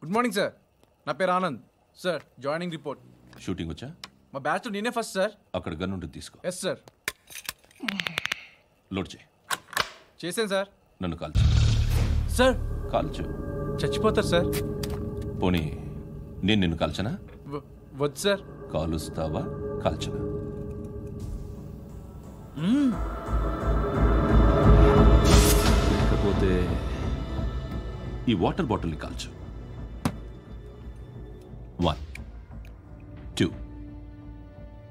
Good morning sir. నా పేరు Anand sir. Joining report. Shooting వచ్చా? మా బ్యాచ్ నేనే ఫస్ట్ సార్. అక్కడ గన్ ఉంటుంది తీసుకో. Yes sir. లోడ్ చేయి. చేశాను సార్. నన్ను కాల్చు. సార్ కాల్చు. చచ్చిపోతారు సార్. పోనీ నేను నిన్ను కాల్చనా? వద్దు సార్. కాలుస్తావా కాల్చనా? లేకపోతే ఈ వాటర్ బాటిల్ని కాల్చు. 1 2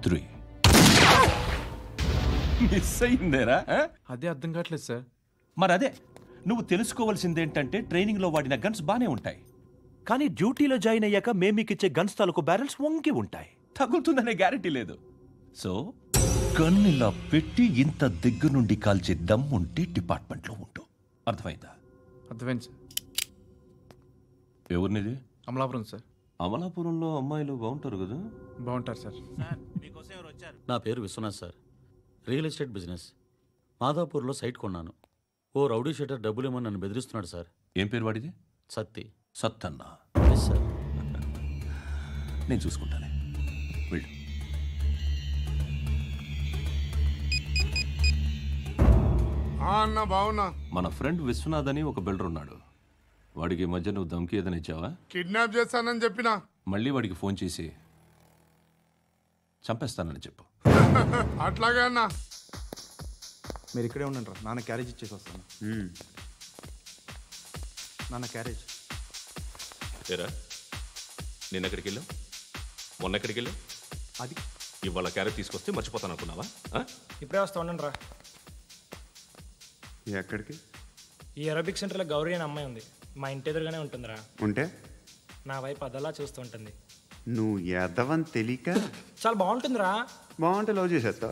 3. మిస్ అయిందేరా? అదే అర్థం కావట్లేదు సార్. మరి అదే నువ్వు తెలుసుకోవాల్సిందేంటంటే ట్రైనింగ్లో వాడిన గన్స్ బానే ఉంటాయి, కానీ డ్యూటీలో జాయిన్ అయ్యాక మేము మీకు ఇచ్చే గన్స్ తాలూకు బ్యారెల్స్ వంగి ఉంటాయి. తగులుతుందనే గ్యారెంటీ లేదు. సో గన్ ఇలా పెట్టి ఇంత దగ్గర నుండి కాల్చే దమ్ ఉంటే డిపార్ట్మెంట్లో ఉంటూ. అర్థమైందా? అర్థమైంది సార్. ఎవరినిది? అమలాపురం సార్. అమలాపురంలో అమ్మాయిలు బాగుంటారు కదా? బాగుంటారు సార్. నా పేరు Viswanath sir. Real estate business. మాధాపూర్లో సైట్ కొన్నాను. ఓ రౌడీ షీటర్ డబ్బులు ఏమని నన్ను బెదిరిస్తున్నాడు సార్. ఏం పేరు వాడిది? సత్తి. సత్తన్న. Yes sir. నేను చూసుకుంటానే. వెళ్ళు. అన్న బావున్నా. మన ఫ్రెండ్ విశ్వనాథ్ అని ఒక బిల్డర్ ఉన్నాడు. వాడికి ఈ మధ్య నువ్వు దమ్కి ఏదైనా ఇచ్చావా? కిడ్నాప్ చేస్తానని చెప్పినా. మళ్ళీ వాడికి ఫోన్ చేసి చంపేస్తానని చెప్పు. అట్లాగే అన్న. మీరు ఇక్కడే ఉండండి రా. నాన్న క్యారేజ్ ఇచ్చేసి వస్తాను. నాన్న క్యారేజ్. ఏరా నిన్న ఎక్కడికి వెళ్ళావు? మొన్న ఎక్కడికి వెళ్ళావు? అది ఇవాళ క్యారెట్ తీసుకొస్తే మర్చిపోతాను అనుకున్నావా? ఇప్పుడే వస్తా ఉండండి రా. ఎక్కడికి? ఈ అరబిక్ సెంటర్లో గౌరీ అనే అమ్మాయి ఉంది. మా ఇంటి ఎదురుగానే ఉంటుందిరా. ఉంటే నా వైపు అదలా చూస్తూ ఉంటుంది. నువ్వు ఎదవని తెలియక చాలా బాగుంటుందిరా. బాగుంటే లవ్ చేసేస్తా.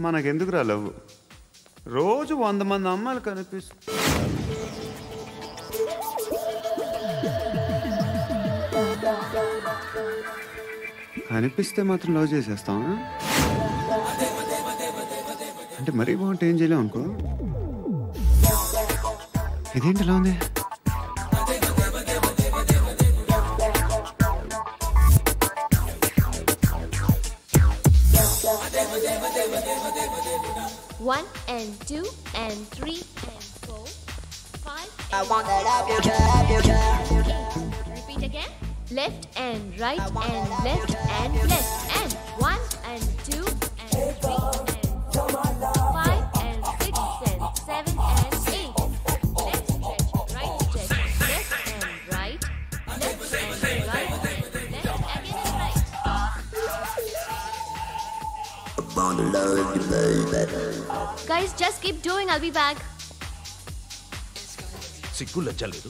మనకెందుకురా లవ్? రోజు 100 మంది అమ్మాయిలు కనిపిస్తే మాత్రం లవ్ చేసేస్తాం. అంటే మరీ బాగుంటే ఏం చేయలేం అనుకో. ఇదేంటి ఎలా ఉంది? One and two and three and four, 5. I want that up your job. Repeat again. Left and right and left and left and 1 and 2 and 3 and 4, 5 and 6 and 7 and 8. Left stretch, right stretch, left and right, left and right and left again and right. Guys, just keep doing. I'll be back. సిగ్గు లజ్జ లేదు,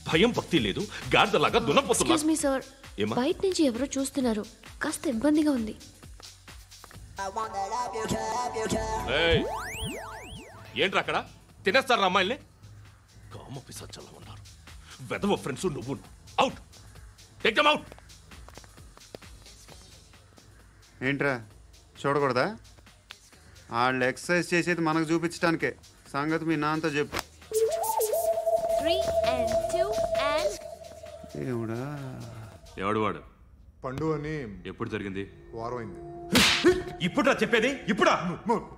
భయం భక్తి లేదు, గాడిదలాగా దున్నపోతున్నా. Excuse me sir, బయట నుంచి ఎవరో చూస్తున్నారు. కాస్త ఇబ్బందిగా ఉంది. ఏంట్రా అక్కడ తినేస్తారు అమ్మాయిల్ని? కామ పిశాచాలా ఉన్నారు. వెదవ ఫ్రెండ్స్ నువ్వు. Out, take them out. ఏంట్రా చూడకూడదా? వాళ్ళు ఎక్సర్సైజ్ చేసేది మనకు చూపించడానికే. సంగతి మీ నాన్నతో చెప్పు. 3 and 2 and దేవుడా. ఎవడు వాడు? పండు అని. ఎప్పుడు జరిగింది? వారం అయింది. ఇప్పుడా చెప్పేది? ఇప్పుడా?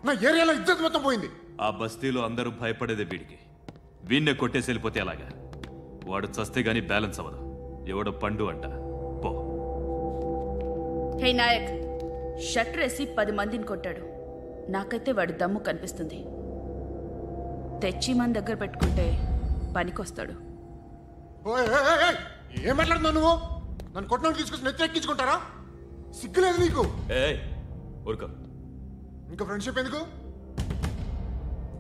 నా ఏరియాలో ఇజ్జత్ మొత్తం పోయింది. ఆ బస్తీలో అందరూ భయపడేదే వీడికి. వీణ్ణే కొట్టేసి వెళ్ళిపోతే అలాగా? వాడు చస్తే గానీ బ్యాలెన్స్ అవ్వదు. ఎవడో పండు అంట. పో. హే నాయక్, షట్టర్ వేసి 10 మందిని కొట్టాడు. నాకైతే వాడి దమ్ము కనిపిస్తుంది. తెచ్చి మన దగ్గర పెట్టుకుంటే పనికొస్తాడు. ఏం మాట్లాడుతున్నావు నువ్వు? నన్ను కొట్టిన తీసుకొచ్చి నెత్తెక్కించుకుంటారా? సిగ్గులేదు నీకు? ఊరుకో. ఇంకా ఫ్రెండ్షిప్ ఎందుకు?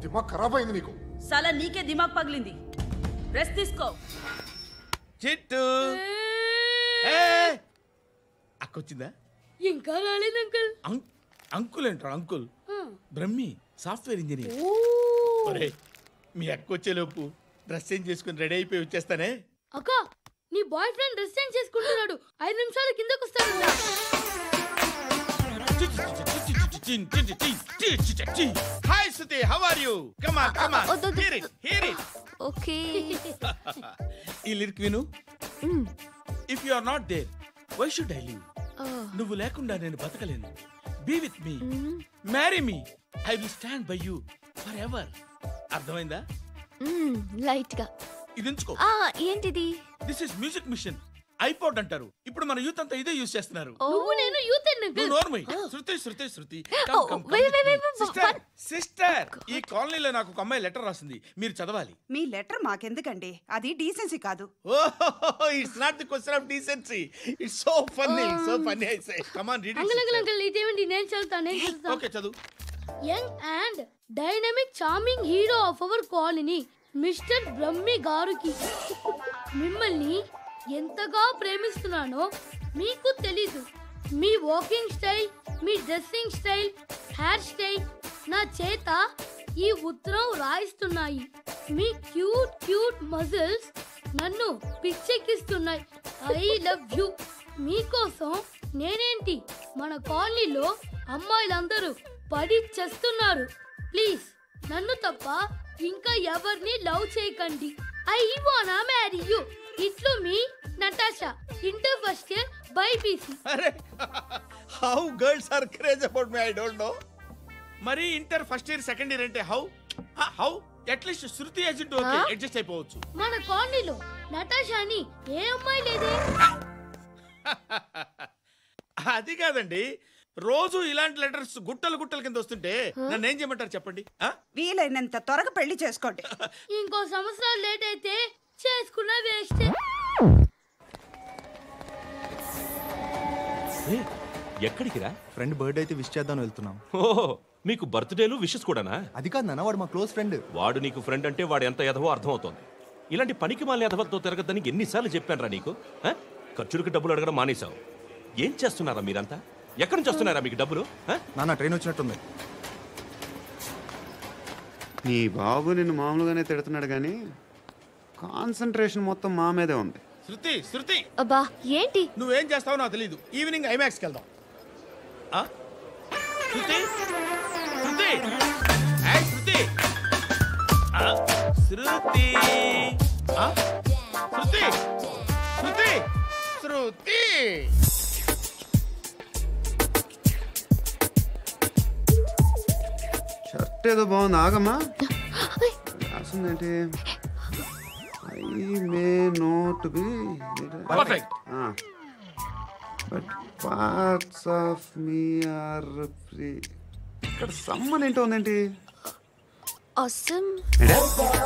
దిమాగ్ ఖరాబ్ అయింది నీకు. సలా నీకే దిమాగ్ పగిలింది. రెస్ట్ తీసుకో. చిట్టు అక్కొచ్చిందా? ఇంకా రాలేదు అంకుల్. అంకుల్ ఏంట్రా అంకుల్? Brahmi software engineer. ఒరే, మీ అక్కొచ్చేలోపు డ్రెస్ చేంజ్ చేసుకుని రెడీ అయిపోయి వచ్చేస్తానే. అక్క, నీ బాయ్ ఫ్రెండ్ డ్రెస్ చేంజ్ చేసుకుంటున్నాడు. 5 నిమిషాలు కిందకు వస్తాడు. Hi Suthi, how are you? Come on come on. Hear it hear it. Okay. ఈ లిరిక్ విను. If you are not there why should I live? నువ్వు లేకుండా నేను బతకలేను. Be with me, marry me, I will stand by you forever. అర్థమైందా? Light గా. ఇది ఉంచుకో. ఏంటిది? This is music machine. IPod అంటారు. ఇప్పుడు మన యూత్ అంతా ఇదే యూజ్ చేస్తున్నారు. నువ్వు నేను యూత్ శృతి Wait. సిస్టర్, ఈ కాలనీలో నాకు ఒక అమ్మాయి లెటర్ రాసింది, మీరు చదవాలి. మీ లెటర్ మాకెందుకండి, అది డీసెన్సీ కాదు. It's not the question of decency, it's so funny I say. Come on read it. Uncle ఇదేంటి? నేను చదువుతాను. ఓకే చదువు. Young and dynamic charming hero of our colony mister Brahmi గారికి మిమ్మల్ని ఎంతగా ప్రేమిస్తున్నానో మీకు తెలీదు. మీ వాకింగ్ స్టైల్, మీ డ్రెస్సింగ్ స్టైల్, హెయిర్ స్టైల్ నా చేత ఈ ఉత్తరం రాయిస్తున్నాయి. మీ క్యూట్ మజిల్స్ నన్ను పిచ్చెక్కిస్తున్నాయి. I love you. మీకోసం నేనేంటి, మన కాలనీలో అమ్మాయిలందరూ పడి చేస్తున్నారు. ప్లీజ్ నన్ను తప్ప ఇంకా ఎవరిని లవ్ చేయకండి. ఐ వానా మ్యారీ యూ. ఇట్లు మీ Natasha, inter first year BiPC. అరే, how girls are craze about me, I don't know. మరి inter first year second year అంటే how at least Shruti agent okay, adjust అయిపోవచ్చు. మన కాలనీలో నటాషాని ఏ అమ్మాయి లేదే. అది కాదండి, రోజు ఇలాంటి లెటర్స్ గుట్టలు కింద వస్తుంటే నన్ను ఏం చేయమంటారు చెప్పండి? వీలైనంత త్వరగా పెళ్లి చేసుకోండి. ఇంకో సంవత్సరాలు లేట్ అయితే చేసుకున్న వేస్ట్. ఎక్కడికి రా? ఫ్రెండ్ బర్త్డే అయితే విష్ చేద్దాం వెళ్తున్నాం. ఓహో, మీకు బర్త్డేలు విషెస్ కూడానా? అది కాదు నాన్న, వాడు మా క్లోజ్ ఫ్రెండ్. వాడు నీకు ఫ్రెండ్ అంటే వాడు ఎంత ఎదవో అర్థమవుతోంది. ఇలాంటి పనికి మాలిన ఎదవలతో తిరగద్దని ఎన్నిసార్లు చెప్పానురా నీకు? ఖర్చులకు డబ్బులు అడగడం మానేశావు. ఏం చేస్తున్నారా మీరంతా? ఎక్కడి నుంచి వస్తున్నారా మీకు డబ్బులు? నాన్న ట్రైన్ వచ్చినట్టుంది. నీ బాబు నిన్ను మామూలుగానే తిడుతున్నాడు కానీ కాన్సన్ట్రేషన్ మొత్తం మా మీదే ఉంది. శృతి అబ్బా ఏంటి? నువ్వేం చేస్తావో నాకు తెలీదు. ఈవినింగ్ ఐమాక్స్కి వెళ్దాం. శృతి షర్ట్ ఏదో బాగుంది, ఆగమ్మా. రాసిందేంటి? I may not be perfect. But parts of me are free. ఇక్కడ సమ్మన్ ఏంటో ఉందేంటి? awesome. ఏంటే?